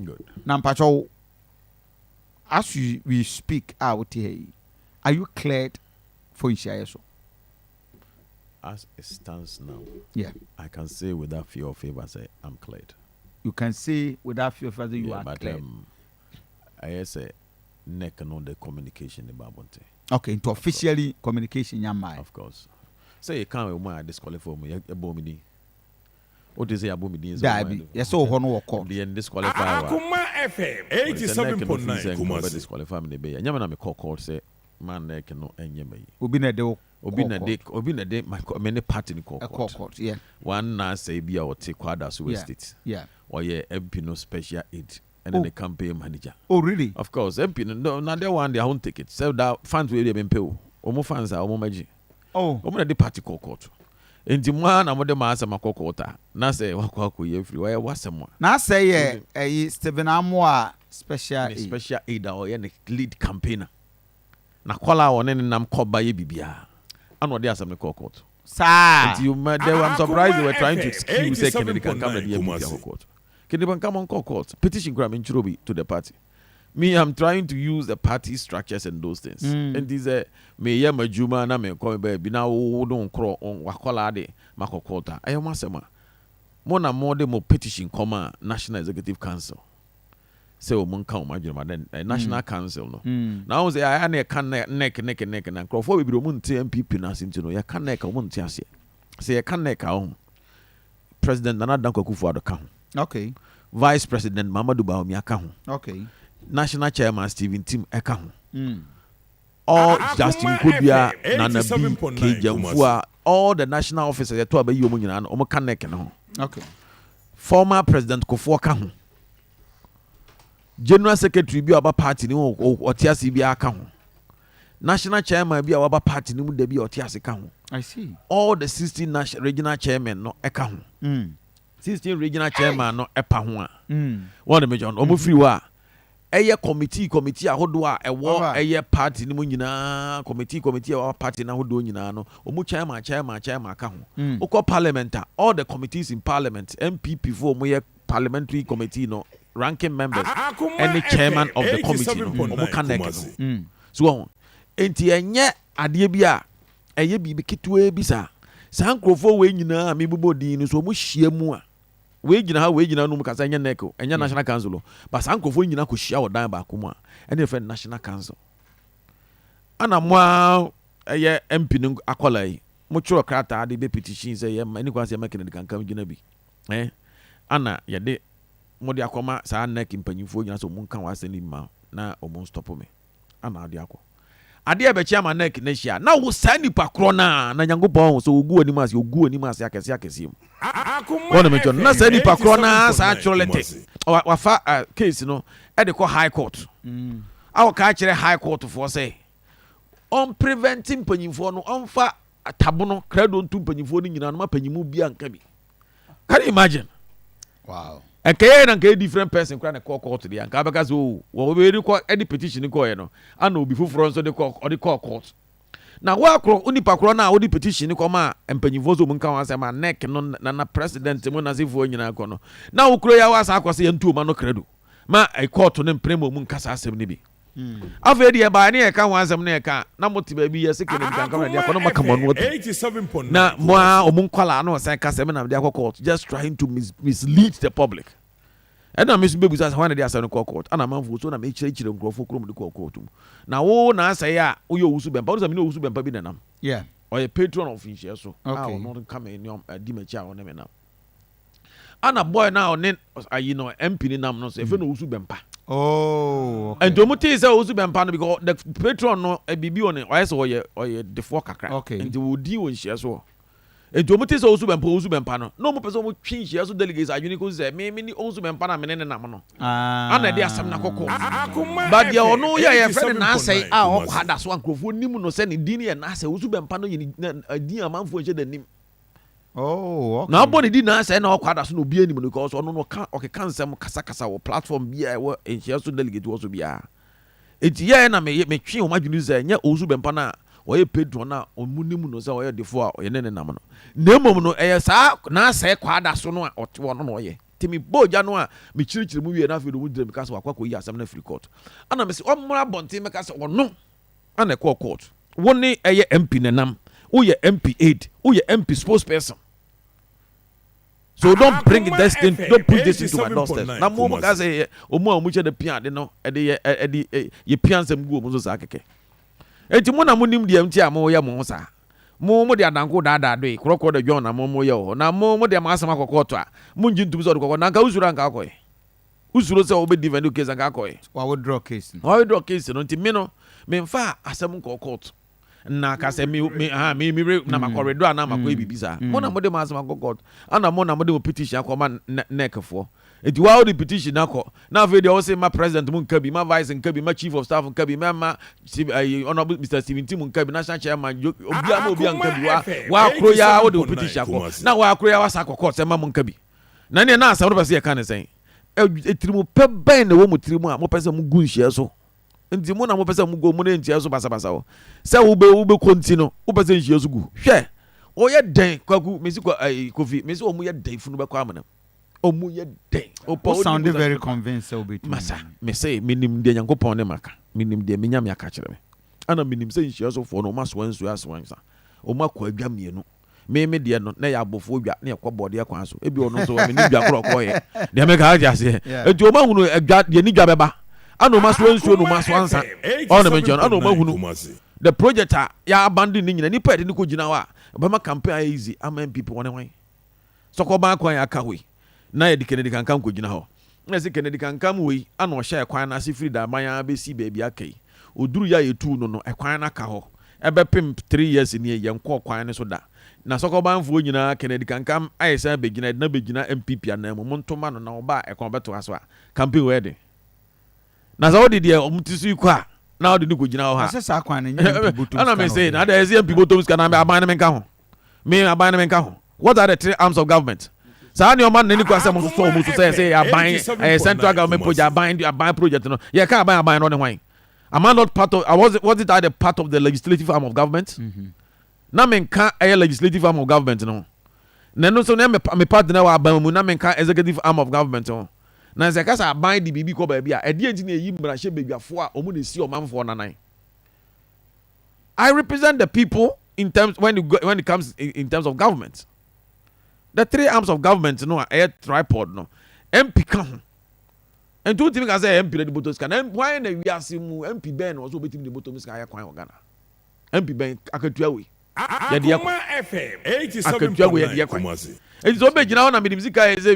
Good. Nampacho, as we speak out here, are you cleared for Ishayaso? As it stands now, Yeah. I can say without fear or favor, say I'm cleared. You can say without fear of you are but, cleared. I say neck and on the communication about one thing. Okay, into officially communication, Yamai. Of course. Say you can't disqualify me. You bomb me. What is a bomb? Yes, so honor court. The disqualify. Akoma FM 87.9. Kumasi disqualify me. The Yamana me call court say man neck no enyeme. Obi na de my many party in court. Yeah. One na say be our take quadra state. Yeah. Or yeah MP no special aid. And then the campaign manager. Oh, really? Of course, MP no. Now they want their own ticket. So that fans will be pay. Omo fans are omo maji. Oh, omo the party court. Enti man amode ma asema kokota. Na say wakwa ye free. Why wasema? Na say Stephen Amoa special aid or ye lead campaigner. Na kwala won nam koba ye bibia. Ano de asema court. Sir. I'm surprised they were trying to scheme say Kennedy can come and the court. Kennedy can come on court. Petition gram in Chirobi to the party. Me, I'm trying to use the party structures and those things. And these me ya majuma na me ko be na wo don kro on wakola de makokota. I am asema. Mo na mo de mo petition come National Executive Council. Say o mon kan majuma then National Council no. Now say I na kan neck na crofo be mo nte MPP na sinti no ya kan neck mo nte ase. Say ya kan neck on. President Nana Dankwa Akufo-Addo ka ho. Okay. Vice President Mamadou Bawumia ka ho. Okay. National Chairman Stephen Tim eka ho. All Justin Kudua, Nana B, Kejamfua, all the national officers that were you and Omokanek and okay. Former President Kufuor ka ho. General Secretary bi aba party ni otiasi bi aka ho. National Chairman bi aba party ni mu de bi otiasi ka ho. I see. All the 16 national regional chairmen no eka ho. 16 regional chairman no epa ho a. One the major omo free wa. Eye committee ahodo a ewo eye party ni mu nyina committee our party na ahodo nyina no omu chairman ka ho. Ukọ parliament all the committees in parliament MPP for omu ye parliamentary committee no ranking members any chairman of the committee no omu ka nek no. So enti enye ade bi a eye bi kitwe bi sa nkrofo we nyina me bubo din no so omu hia mu a we gyina no mu kasa nya neko enya National Council but sankofo nyina ko hia wodan ba ko mu a ene friend National Council ana mo eye MP no akola yi mo chiro krata de be petition say ye mani kwase make ne kankam gyina bi ana ye de mo de akoma sa nek mpanyimfo nyina so mo nka wase ni ma na o mo stop me ana ade akọ ade ebe chairman nek na hia na wo sa nipa kro na Nyankopon so ogu ani ase akese mu one me na sa nipa kro na sa chorlete wafa case no e de ko high court awo ka kire high court for say on preventing panyimfo no on fa tabo no credo ntu panyimfo no nyina no ma panyimu bia nka bi. Can you imagine? Wow. Ekeye na nke different person kra na court dey anka beka so wo be record any petition ko ye no ana obi fufuro nso dey court na wa kro unipa kro na odi petition ko ma empanyimfo so mu nka wa say ma neck no na president mu na sefo nyina ko no na wo kro ya wa sa akwase yentu ma no credo ma e court no premo mu nka sa asem ni bi afa dey ba na e ka ho asem na e ka na moti ba bi ye se kene nka na dey ko no maka mo no 87.9 na mo a omu nkwala na o say ka se me na dey court just trying to mislead the public. And I miss baby as when they are saying court. And I'm on so na me chire nkrofo krom de court. Na wo na say ya wo yo usu bempa. Wo me no usu bempa bi nanam. Yeah. Or a patron of inshare so. Okay. Not come in di mecha on them now. And a boy now ne you know MP ni nam no so e fe no usu bempa. Oh. Okay. And to muti say usu bempa no because the patron no e bibi on o yes o ye the four kakra. Okay. And wo di won share so. Ejo mo tese osu bempa no no mo pese mo twin hia so delegates adwene ko say me ni osu bempa na me ne nam no ana de asem na kokko but dia ono ye friend na say a o kwada so ankrofo nim no say ne din ye na say osu bempa no ye din amanfo je da nim. Oh, okay. Na body din na say na o kwada so no bi anim no because ono no ka o keka nsem kasa wo platform bia wo hia so delegate wo so bia enti ye na me twin o madwene say nya osu bempa na oye pedro na omunim no say oye defo a oye ne nam no nemom no eye sa na say kwada so no a ote wono no oye nti me boja no a me chirichiri mu wie na afi do mu dire me ka so akwa ko yi asem na free court ana me se omra bonte me ka so ono ana call court woni eye MP nenam wo ye MP aid wo ye MP spokesperson. So don't bring this thing, don't put this into my doorstep. Na mo ka say omo amu che de pian de no e de ye pian sem gu omo so sa keke. Enti mo na mo nim de amti amo ye mo sa. Mo de adanko da do e kroko de John na mo ye ho. Na mo de ma asama kokoto a. Mo nji ntum so de kokko na nka usuro anka akoy. Usuro se obe defend case anka akoy. Wa withdraw case. Wa withdraw case no nti me no me mfa asem court. Na ka se me na makoredo na makoy bibisa mo na mo de ma court ana mo na mo de petition akoma neck for eti wa the petition akọ na fe de o say ma president mu nka bi ma vice nka bi ma chief of staff nka bi ma honorable Mr. Steven Tim nka bi national chairman obi nka bi wa akroya o de petition akọ na wa akroya wa sa court se ma mo nka bi na ne na asa wo pese ye kan sen etirimu pe ben na wo mu tirimu a mo pese mu gu nhia so nti mo na mo pese mu go mo na ntia so basa o se wo be continue wo pese nhia so gu hwe o ye den kwaku mesi ko Kofi mesi o mu ye den funu be kwa amana o mu ye den o po sound very convinced so be masa me say minim de Nyankopon ne maka minim de me nyame aka kire me ana minim se nhia so fo no maso ansu aswansa o makwa adwa mienu me de no na ya abofo dwa na yakwa bode yakwa so ebi ono so me ni dwa kroko ye de me ka aja se enti o ma hunu adwa de ni dwa beba ano maso ansu no maso ansa ono me jon ano ma hunu the project ya abandon ni nyina ni pet ni ko gina wa ba ma campaign easy amen people one so ko ba kwan aka we na ye Kennedy Kankam ko gina ho na se Kennedy Kankam we ana o hye kwan na se free da man be si ba bi akai oduru ya yetu no kwan na ka ho ebe pim 3 years ni ye nko kwan ne so da na so ko ba mfo nyina Kennedy Kankam ayesa be gina na be gina MPP ana mo ntoma no na oba ekon beto aso a campaign we de na za odi de omtisu ko a na odi ni ko gina ho ha asesa kwan ne ana me say na there is MP botom ska na me aban me nka ho me aban me nka ho. What are the 3 arms of government? Sa ni o man ni ko asem so mu so say aban central government project aban project no ye ka aban no ne hwan. Am I not part of was it the part of the legislative arm of government? Na me nka legislative arm of government no. Na no so na me part na wa aban mu na me nka executive arm of government no. Na se ka sa aban di bibi ko ba bia e de enti na yi mbra hye beguafo a omu na si o manfo nanan. I represent the people in terms when it comes in terms of government. The 3 arms of government no a tripod no MP ka ho. And two things I say MP the botos can why na we asimu MP ben also betim the botos ka ya kwan Ghana. MP ben akatua we. Ya de Akoma FM 87.9. It's so big now na midimsika eze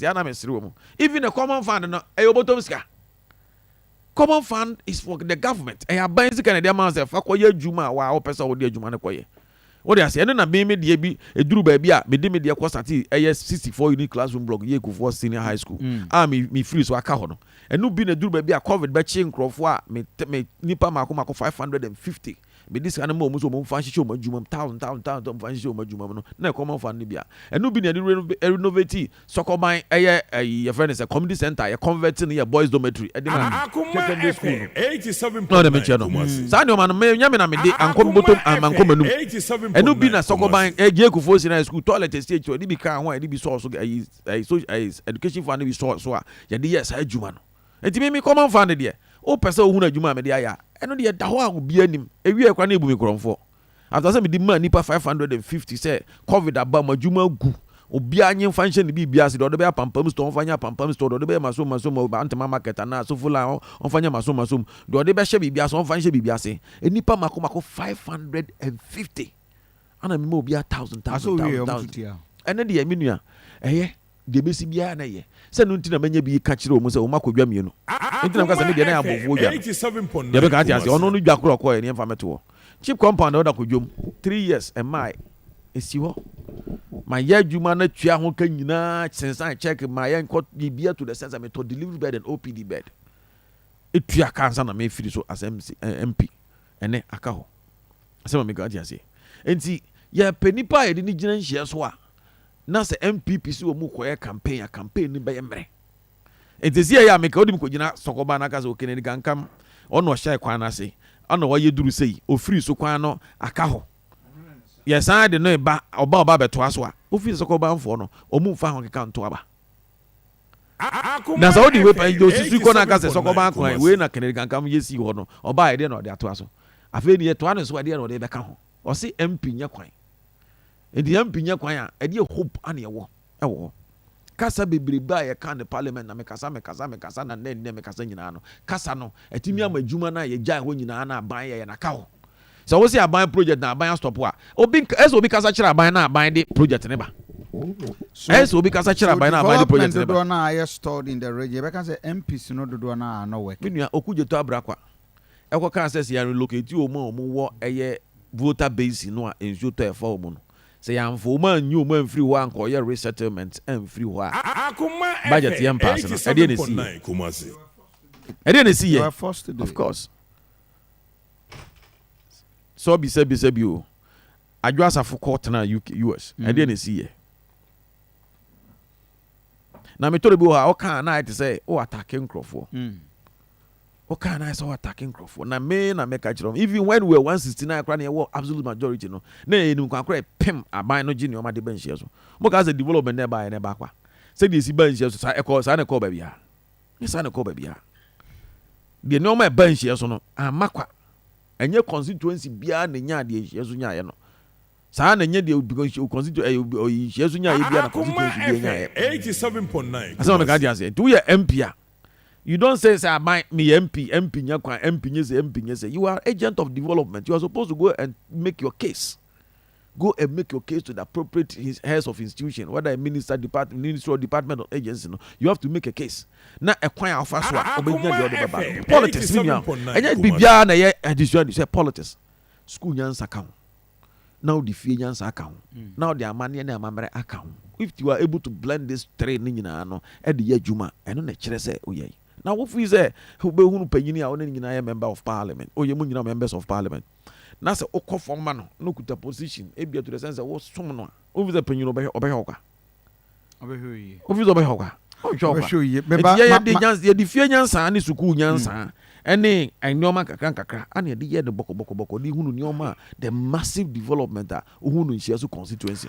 ya na mesiri wo. Even a common fund no e obotom ska. Common fund is for the government. E aban sika na dem answer fa koye adwuma wa o pesa wo de adwuma ne koye. Wo de ase ene na me de bi eduru ba bi a me de ko start 64 unit classroom block ye Kufuor senior high school. Me free so aka ho no. Enu bi na eduru ba bi a covid be chi nkrofo a me nipa mako 550. Be this kind of mo so mo fan hye o madwuma 1000 fan hye o madwuma no na common fund ni bia enu bi na renovate sokoban ye friend is a community center ye converting ye boys dormitory e de ma secondary school 87.9 no de me che no sa ni o ma no me nyame na me de ankom botom ankom manum enu bi na sokoban je Kufuor senior school toilet stage o di bi kan ho e di bi so education fund ni bi so a ye de yes adwuma no enti me common fund de o pese o hunu adwuma me de aya eno de da ho a obi anim ewie kwa na ebu me kromfo after say me di man nipa 550 say covid aba madwuma gu obi anyi function bi bia se do be apampam store fanya apampam store do be maso antema market na so fula on fanya maso do de be hye bibia so on fanya bibia se enipa mako 550 ana me obi 1000 ene de me nua de besi bia na ye se no ntina manya bi ka kire o mu se o makodwa mienu ntina ka se me de na ya bofuo dwa de be ka ti ase ono no dwa kro ko ye ne mfa meto cheap compound order kodwom 3 years and my esi ho my year juma na tua ho ka nyina sensan check my year nko bibia to the sense me to delivery bed and OPD bed etua kansa na me firi so as MP ene aka ho ase me ka ti ase enti ya penipa ye ni gina nhie so a na se MPP si wo mu koye campaign ni be yemre entesi ya me ka odi ko gina sokoba na ka se Kennedy Kankam ono hye kwan na se ana wa yeduru sei ofiri so kwan no aka ho yes I de no ba oba beto aso a office so ko ba mfo no omu fa ho keka nto aba na so di we pa do susu ko na ka se so ko ba kwan we na kenere kankam yesi ho no oba ide na ode ato aso afi ni eto anu so ide na ode be ka ho o se MP nya kwan edi MP nya kwan a ede hope ane ewo kasa bebrebe a ye kan the parliament na me kasa na ne me kasa nyina no kasa no etimi amadwuma na ye gya ho nyina na aban ye na ka ho so we say aban project na aban stop a obi kasa kira aban na aban de project ne ba so obi kasa kira aban na aban de project ne ba na I stored in the region be can say MPs no do na no work minua okujeto abrakwa ekwo kan say ya relocate o mo wo eye voter base no a enso to e for mo no say am for man new man free one ko ye resettlement and free wa budget yam pass no e dey na see of course so be say o adwo asafo court na US e dey na see na me tori bi o kan na it say o attacking crofo o kan na say o attacking crofo na me catch them even when we were 169 kra na we absolute majority no na enu kwa kra pem aban no gini o ma de ban share so mo ka say development na ba kwa say dey si ban share so sa e call sa na call ba bia ni sa na call ba bia de no ma ban share so no amakwa enye constituency bia na nya de share so nya ye no sa na nya de constituency share so nya ye bia na constituency bia nya ye 87.9 asa me ka dia say do ye MP a you don't say me MP nya kwa MP nya say you are agent of development. You are supposed to go and make your case. Go and make your case to the appropriate heads of institution, whether a ministry or department or agency. No, you have to make a case. Na ekwan afa so a obenya de odeba ba. Politics ni ya. Enya bibia na ye addition say politics. School nyansa ka ho. Now the fee nyansa ka ho. Now the amane na amamere aka ho. If you are able to blend this three ni nyina no, e de ye adwuma, eno na kire say oyey. Now what we say who be hunu panyini a woni nyina member of parliament o ye mu nyina members of parliament na say okọ forma no kuta position e bia to the sense wo som no o visa panyini obehwe okwa o visa obehwe okwa o hwe okwa ye di fie nyansa ne sukuu nyansa ene anyoma kakra ane de ye de boko di hunu nyoma the massive development a hunu nhia so constituency